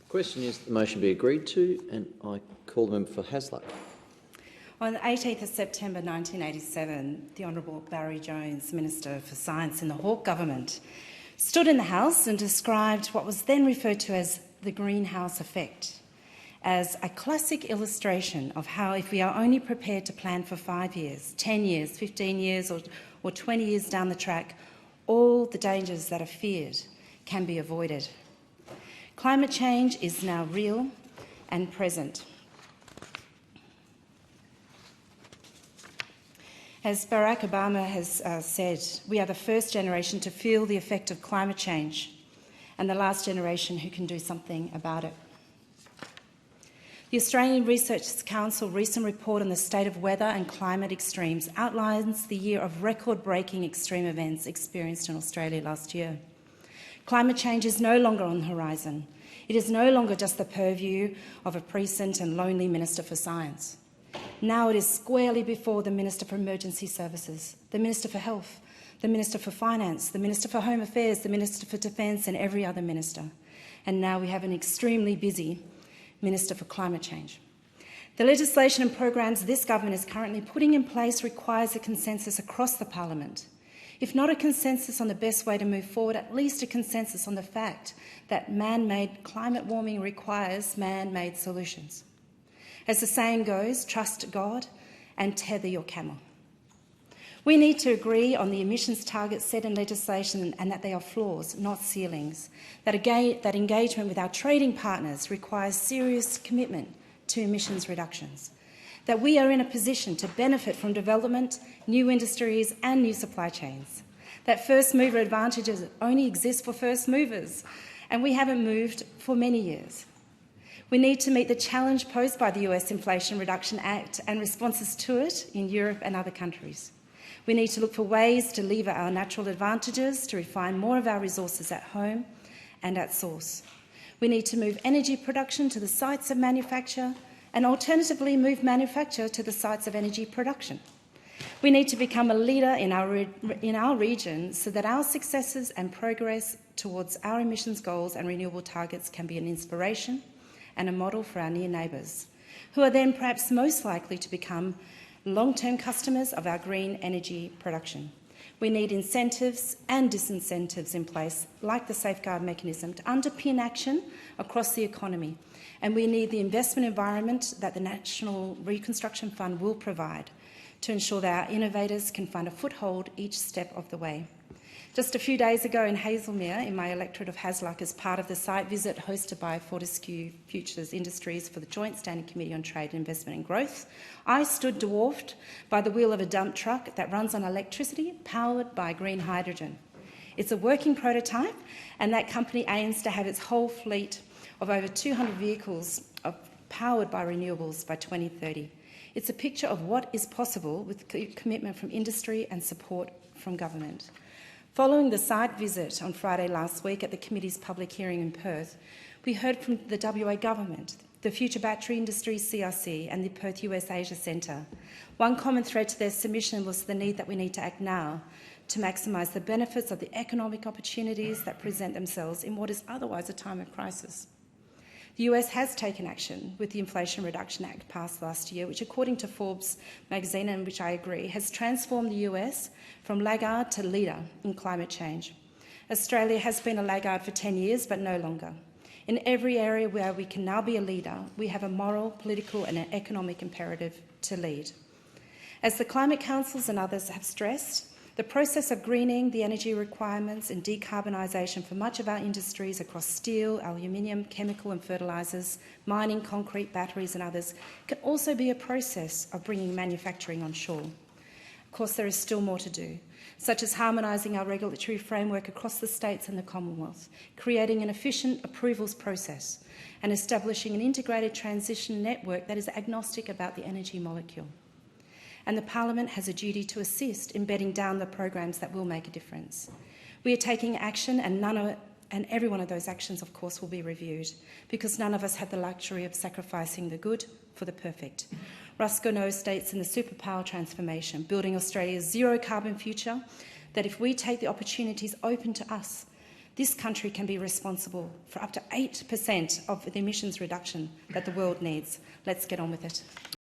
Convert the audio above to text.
The question is that the motion be agreed to, and I call the member for Hasluck. On the 18th of September 1987, the Honourable Barry Jones, Minister for Science in the Hawke Government, stood in the House and described what was then referred to as the greenhouse effect, as a classic illustration of how, if we are only prepared to plan for 5 years, 10 years, 15 years or 20 years down the track, all the dangers that are feared can be avoided. Climate change is now real and present. As Barack Obama has said, we are the first generation to feel the effect of climate change and the last generation who can do something about it. The Australian Research Council's recent report on the state of weather and climate extremes outlines the year of record-breaking extreme events experienced in Australia last year. Climate change is no longer on the horizon. It is no longer just the purview of a prescient and lonely Minister for Science. Now it is squarely before the Minister for Emergency Services, the Minister for Health, the Minister for Finance, the Minister for Home Affairs, the Minister for Defence and every other minister. And now we have an extremely busy Minister for Climate Change. The legislation and programs this government is currently putting in place requires a consensus across the parliament. If not a consensus on the best way to move forward, at least a consensus on the fact that man-made climate warming requires man-made solutions. As the saying goes, trust God and tether your camel. We need to agree on the emissions targets set in legislation and that they are floors, not ceilings. That engagement with our trading partners requires serious commitment to emissions reductions. That we are in a position to benefit from development, new industries and new supply chains. That first mover advantages only exist for first movers, and we haven't moved for many years. We need to meet the challenge posed by the US Inflation Reduction Act and responses to it in Europe and other countries. We need to look for ways to lever our natural advantages to refine more of our resources at home and at source. We need to move energy production to the sites of manufacture and alternatively move manufacture to the sites of energy production. We need to become a leader in our region so that our successes and progress towards our emissions goals and renewable targets can be an inspiration and a model for our near neighbours, who are then perhaps most likely to become long-term customers of our green energy production. We need incentives and disincentives in place, like the safeguard mechanism, to underpin action across the economy. And we need the investment environment that the National Reconstruction Fund will provide to ensure that our innovators can find a foothold each step of the way. Just a few days ago in Hazelmere, in my electorate of Hasluck, as part of the site visit hosted by Fortescue Futures Industries for the Joint Standing Committee on Trade, Investment and Growth, I stood dwarfed by the wheel of a dump truck that runs on electricity powered by green hydrogen. It's a working prototype, and that company aims to have its whole fleet of over 200 vehicles powered by renewables by 2030. It's a picture of what is possible with commitment from industry and support from government. Following the site visit on Friday last week at the committee's public hearing in Perth, we heard from the WA Government, the Future Battery Industry CRC and the Perth US Asia Centre. One common thread to their submission was the need that we need to act now to maximise the benefits of the economic opportunities that present themselves in what is otherwise a time of crisis. The US has taken action with the Inflation Reduction Act passed last year, which, according to Forbes magazine, and which I agree, has transformed the US from laggard to leader in climate change. Australia has been a laggard for 10 years, but no longer. In every area where we can now be a leader, we have a moral, political and an economic imperative to lead. As the Climate Councils and others have stressed, the process of greening the energy requirements and decarbonisation for much of our industries across steel, aluminium, chemical and fertilisers, mining, concrete, batteries and others can also be a process of bringing manufacturing on shore. Of course, there is still more to do, such as harmonising our regulatory framework across the states and the Commonwealth, creating an efficient approvals process and establishing an integrated transition network that is agnostic about the energy molecule. And the Parliament has a duty to assist in bedding down the programs that will make a difference. We are taking action, and every one of those actions, of course, will be reviewed, because none of us have the luxury of sacrificing the good for the perfect. Russ Garneau states in the Superpower Transformation, Building Australia's Zero Carbon Future, that if we take the opportunities open to us, this country can be responsible for up to 8% of the emissions reduction that the world needs. Let's get on with it.